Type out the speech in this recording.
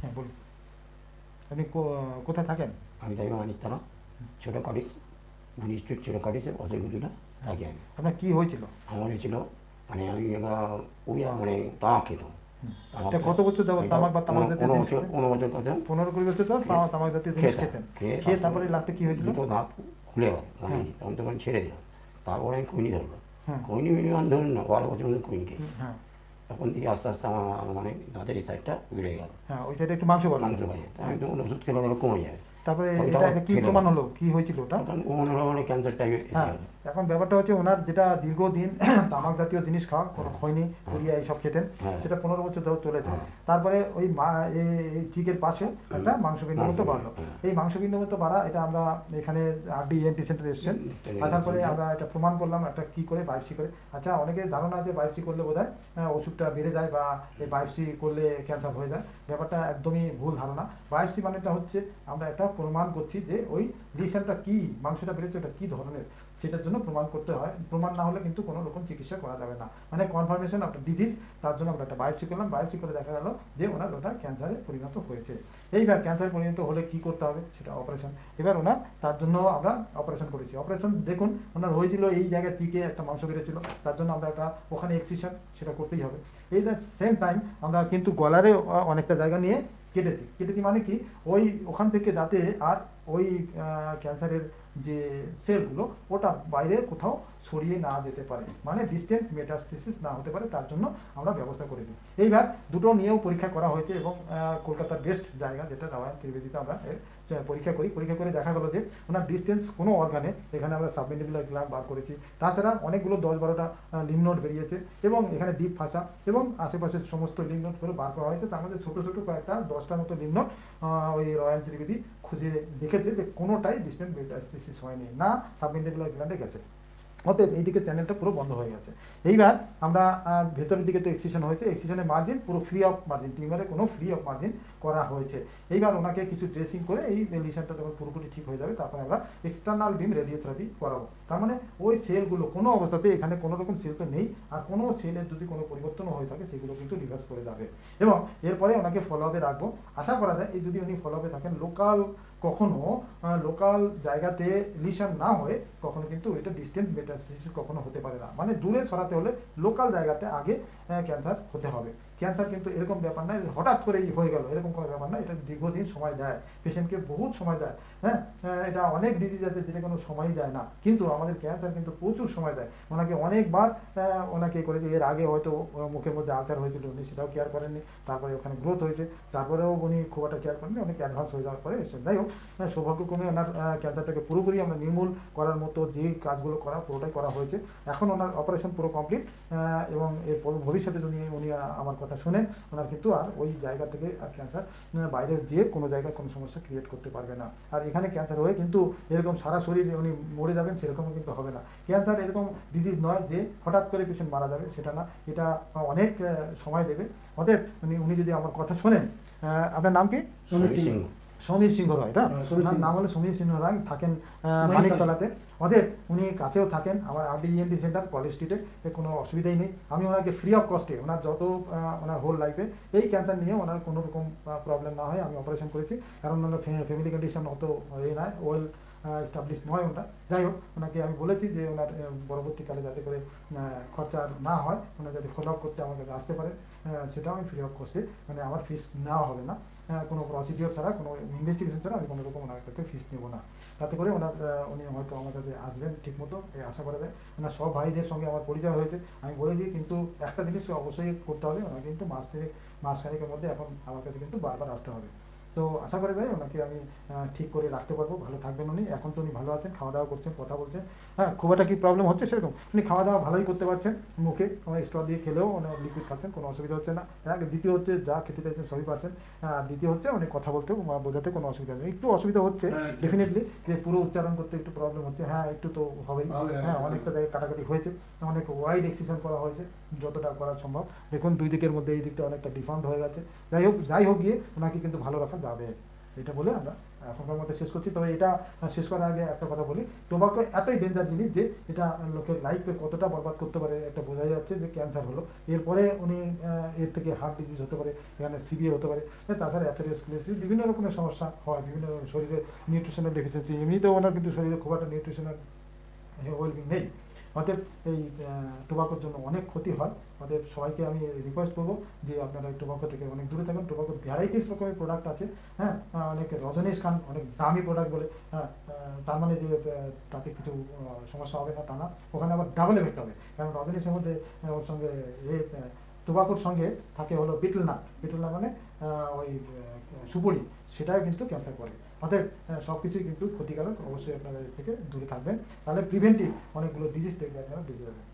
হ্যাঁ বলুন, আপনি কোথায় থাকেন? আমি থাকি মানিকতলা, ছোটো কটেজ, 19 স্ট্রিট ছোটো কটেজে অসুবিধা থাকি আমি। আপনার কি হয়েছিল? আমার হয়েছিল মানে আমি একটা উড়িয়া মানে তামাক খেতাম। তামাক এটা কত বছর যাবত এটা তামাক বা তামাক জাতীয় 15 জিনিস বছর খেতেন? 15 বছর কথা 15-20 বছর তো তামাক জাতীয় জিনিস খেতাম। খেতেন, খেয়ে তারপরে লাস্টে কি হয়েছিল? দুটো দাঁত খুলে গেল, মানে হ্যাঁ তখন তখন ছেড়ে দিলাম। তারপরে আমি খৈনি ধরলো, হ্যাঁ খৈনি মিনিমাম ধরুন না 12 বছর মতো খৈনি খেয়েছি। হ্যাঁ তখন থেকে আস্তে আস্তে আমার মানে দাঁতের এই সাইডটা বেড়ে গেল, হ্যাঁ, ওই সাইডে একটু মাংস বার মাংস হতো। বাজে। আমি হ্যাঁ, তো ওষুধ খেলে গেলে কমে যাবে, তারপরে ওইটাও এটা কি খেলে প্রমাণ গেল। হলো কি হয়েছিল ওটা? তখন ও মনে হলো ক্যান্সার টাইমে এসে হ্যাঁ, গেল। এখন ব্যাপারটা হচ্ছে ওনার যেটা দীর্ঘদিন তামাক জাতীয় জিনিস খাওয়া, কোনো খৈনি পুড়িয়া এইসব খেতেন, হ্যাঁ সেটা 15 বছর ধরে চলেছে। হ্যাঁ তারপরে ওই এই চিকের পাশে একটা মাংসপিণ্ড মতো বাড়লো। হ্যাঁ। এই মাংসপিণ্ড মতো বাড়া, এটা আমরা এখানে RD ENT সেন্টারে এসছেন, আসার পরে আমরা এটা প্রমাণ করলাম একটা কি করে বায়োপসি করে। আচ্ছা, অনেকের ধারণা আছে বায়োপসি করলে বোধহয় ওষুধটা বেড়ে যায় বা এই বায়োপসি করলে ক্যান্সার হয়ে যায়। ব্যাপারটা একদমই ভুল ধারণা। বায়োপসি মানেটা হচ্ছে আমরা একটা প্রমাণ করছি যে ওই লিশনটা কি, মাংসটা বেড়েছে ওটা কী ধরনের, সেটার জন্য প্রমাণ করতে হয়। প্রমাণ না হলে কিন্তু কোনো রকম চিকিৎসা করা যাবে না, মানে কনফার্মেশন অফ ডিজিজ। তার জন্য আমরা একটা বায়োপসি করলাম, বায়োপসি করে দেখা গেল যে ওনার ওটা ক্যান্সারে পরিণত হয়েছে। এইবার ক্যান্সারে পরিণত হলে কি করতে হবে, সেটা অপারেশন। এবার ওনার তার জন্য আমরা অপারেশন করেছি। অপারেশন দেখুন ওনার হয়েছিল এই জায়গায় চিকে একটা মাংস বেড়েছিল, তার জন্য আমরা একটা ওখানে এক্সিশন সেটা করতেই হবে। এই দ্য সেম টাইম আমরা কিন্তু গলারে অনেকটা জায়গা নিয়ে কেটেছি মানে কি, ওই ওখান থেকে যাতে আর ওই ক্যান্সারের যে সেলগুলো ওটা বাইরে কোথাও ছড়িয়ে না যেতে পারে, মানে ডিস্টেন্ট মেটাস্টেসিস না হতে পারে, তার জন্য আমরা ব্যবস্থা করেছি। এইবার দুটো নিয়েও পরীক্ষা করা হয়েছে এবং কলকাতার বেস্ট জায়গা যেটা রামায়ণ ত্রিবেদীতে আমরা পরীক্ষা করে দেখা গেলো যে ওনার ডিস্টেন্স কোনো অর্গানে, এখানে আমরা সাবমেন্ডিবুলার গ্ল্যান্ড বার করেছি, তাছাড়া অনেকগুলো 10-12টা লিম্ফ নোড বেরিয়েছে এবং এখানে ডিপ ফাঁসা এবং আশেপাশের সমস্ত লিম্ফ নোড করে বার করা হয়েছে। তার মধ্যে ছোটো ছোটো কয়েকটা 10টার মতো লিম্ফ নোড ওই রামায়ণ ত্রিবেদী খুঁজে দেখেছে যে কোনোটাই ডিস্টেন্ট মেটাস্টেসিস হয়নি, না সাবমেন্ডিবুলার গ্ল্যান্ডে গেছে। অতএব এইদিকে চ্যানেলটা পুরো বন্ধ হয়ে গেছে। এইবার আমরা ভেতরের দিকে তো এক্সিশন হয়েছে, এক্সিশনের মার্জিন পুরো ফ্রি অফ মার্জিন, টিউমারে কোনো ফ্রি অফ মার্জিন করা হয়েছে। এইবার ওনাকে কিছু ড্রেসিং করে এই লিশনটা যখন পুরোপুরি ঠিক হয়ে যাবে তারপরে আমরা এক্সটার্নাল বিম রেডিওথেরাপি করাবো। তার মানে ওই সেলগুলো কোনো অবস্থাতে এখানে কোনো রকম সেল তো নেই, আর কোনো সেলের যদি কোনো পরিবর্তনও হয়ে থাকে সেগুলো কিন্তু রিভার্স করে যাবে এবং এরপরে ওনাকে ফলো আপে রাখবো। আশা করা যায় এই যদি উনি ফলো আপে থাকেন, কখনো লোকাল জায়গাতে লিশন না হয়ে কখনো কিন্তু এটা ডিস্টেন্ট মেটাস্টেসিস কখনো হতে পারে না, মানে দূরে সরাতে হলে লোকাল জায়গাতে আগে ক্যান্সার হতে হবে। ক্যান্সার কিন্তু এরকম ব্যাপার নয় হঠাৎ করেই হয়ে গেল, এরকম কোনো ব্যাপার না, এটা দীর্ঘদিন সময় দেয়, পেশেন্টকে বহুত সময় দেয়। হ্যাঁ, এটা অনেক ডিজিজ আছে যেটা কোনো সময়ই দেয় না, কিন্তু আমাদের ক্যান্সার কিন্তু প্রচুর সময় দেয়। ওনাকে অনেকবার ওনাকে করেছে, এর আগে হয়তো মুখের মধ্যে আলসার হয়েছিল, উনি সেটাও কেয়ার করেননি, তারপরে ওখানে গ্রোথ হয়েছে, তারপরেও উনি খুব একটা কেয়ার করেননি, অনেক অ্যাডভান্স হয়ে যাওয়ার পরে এসেছেন। যাই হোক, সৌভাগ্যক্রমে ওনার ক্যান্সারটাকে পুরোপুরি আমরা নির্মূল করার মতো যে কাজগুলো করা পুরোটাই করা হয়েছে। এখন ওনার অপারেশন পুরো কমপ্লিট এবং এর ভবিষ্যতে যদি উনি আমার কথা শোনেন, ওনার কিন্তু আর ওই জায়গা থেকে আর ক্যান্সার বাইরে যেয়ে কোনো জায়গায় কোনো সমস্যা ক্রিয়েট করতে পারবে না। আর এখানে ক্যান্সার হয়ে কিন্তু এরকম সারা শরীর উনি মরে যাবেন সেরকমও কিন্তু হবে না। ক্যান্সার এরকম ডিজিজ নয় যে হঠাৎ করে পেশেন্ট মারা যাবে, সেটা না, এটা অনেক সময় দেবে। অতএব উনি যদি আমার কথা শোনেন, আপনার নাম কি? সমীর সিংহ রায়, না নাম হলো সমীর সিংহ রায়, থাকেন মানিকতলাতে। অতএব উনি কাছেও থাকেন, আমার RD ENT সেন্টার কলেজ স্ট্রিটে, কোনো অসুবিধাই নেই। আমি ওনাকে ফ্রি অফ কস্টে ওনার যত ওনার হোল লাইফে এই ক্যান্সার নিয়ে ওনার কোনো রকম প্রবলেম না হয় আমি অপারেশন করেছি, কারণ ওনার ফ্যামিলি কন্ডিশন অত নয়, ওয়েল এস্টাবলিশ নয় ওটা। যাই হোক, ওনাকে আমি বলেছি যে ওনার পরবর্তীকালে যাতে করে খরচা না হয়, ওনার যাতে ফলো আপ করতে আমার কাছে আসতে পারে, সেটাও আমি ফ্রি অফ কস্টে, মানে আমার ফিস নেওয়া হবে না, কোনো প্রসিডিওর ছাড়া, কোনো ইনভেস্টিগেশন ছাড়া আমি কোনো রকম ওনার কাছে ফিস নেব না। তাতে করে উনি হয়তো আমার কাছে আসবেন ঠিক মতো, আশা করা যায়। ওনার সব ভাইদের সঙ্গে আমার পরিচয় হয়েছে। আমি বলেছি কিন্তু একটা জিনিস অবশ্যই করতে হবে, ওনাকে কিন্তু মাসখানেকের মধ্যে এখন আমার কাছে কিন্তু বারবার আসতে হবে। তো আশা করা যায় ওনাকে আমি ঠিক করে রাখতে পারবো, ভালো থাকবেন উনি। এখন তো উনি ভালো আছেন, খাওয়া দাওয়া করছেন, কথা বলছেন, হ্যাঁ, খুব একটা কি প্রবলেম হচ্ছে সেরকম, উনি খাওয়া দাওয়া ভালোই করতে পারছেন, মুখে স্ট্র দিয়ে খেলেও উনি লিকুইড খাচ্ছেন, কোনো অসুবিধা হচ্ছে না। দ্বিতীয় হচ্ছে যা খেতে চাইছেন সবই পাচ্ছেন। দ্বিতীয় হচ্ছে উনি কথা বলতে বোঝাতে কোনো অসুবিধা নেই, একটু অসুবিধা হচ্ছে ডেফিনেটলি, যে পুরো উচ্চারণ করতে একটু প্রবলেম হচ্ছে, হ্যাঁ একটু তো হবেই। হ্যাঁ, অনেকটা জায়গায় কাটাকাটি হয়েছে, অনেক ওয়াইড এক্সিশন করা হয়েছে যতটা করা সম্ভব। দেখুন দুই দিকের মধ্যে এই দিকটা অনেকটা ডিফাউন্ড হয়ে গেছে। যাই হোক গিয়ে ওনাকে কিন্তু ভালো রাখা যাবে। এটা বলে আমরা এখনকার মধ্যে শেষ করছি। তবে এটা শেষ করার আগে একটা কথা বলি, টোবাকো এতই ডেঞ্জার জিনিস যে এটা লোকের লাইফকে কতটা বরবাদ করতে পারে একটা বোঝা যাচ্ছে যে ক্যান্সার হলো, এরপরে উনি এর থেকে হার্ট ডিজিজ হতে পারে, এখানে সিবিএ হতে পারে, তাছাড়া অ্যাথেরোস্ক্লেরোসিস বিভিন্ন রকমের সমস্যা হয়, বিভিন্ন শরীরে নিউট্রিশনাল ডেফিসিয়েন্সি, এমনিতেও ওনার কিন্তু শরীরে খুব একটা নিউট্রিশনাল ওয়েলবিং নেই। অতএব এই টোবাকোর জন্য অনেক ক্ষতি হয়। অতএব সবাইকে আমি রিকোয়েস্ট করবো যে আপনারা এই টোবাকো থেকে অনেক দূরে থাকুন। টোবাকোর ভ্যারাইটিস রকমের প্রোডাক্ট আছে, হ্যাঁ, অনেক রজনীশ খান অনেক দামি প্রোডাক্ট বলে, হ্যাঁ, তার মানে যে তাতে কিছু সমস্যা হবে না তা না, ওখানে আবার ডাবল এফেক্ট হবে, কারণ রজনীশের মধ্যে ওর সঙ্গে টোবাকোর সঙ্গে থাকে হলো বিটল নাট মানে ওই সুপরি, সেটাও কিন্তু ক্যান্সার করে। অতএব সব কিছুই কিন্তু ক্ষতিকারক, অবশ্যই আপনারা এর থেকে দূরে থাকবেন, তাহলে প্রিভেন্টিভ অনেকগুলো ডিজিজ থেকে আপনারা বেঁচে যাবেন।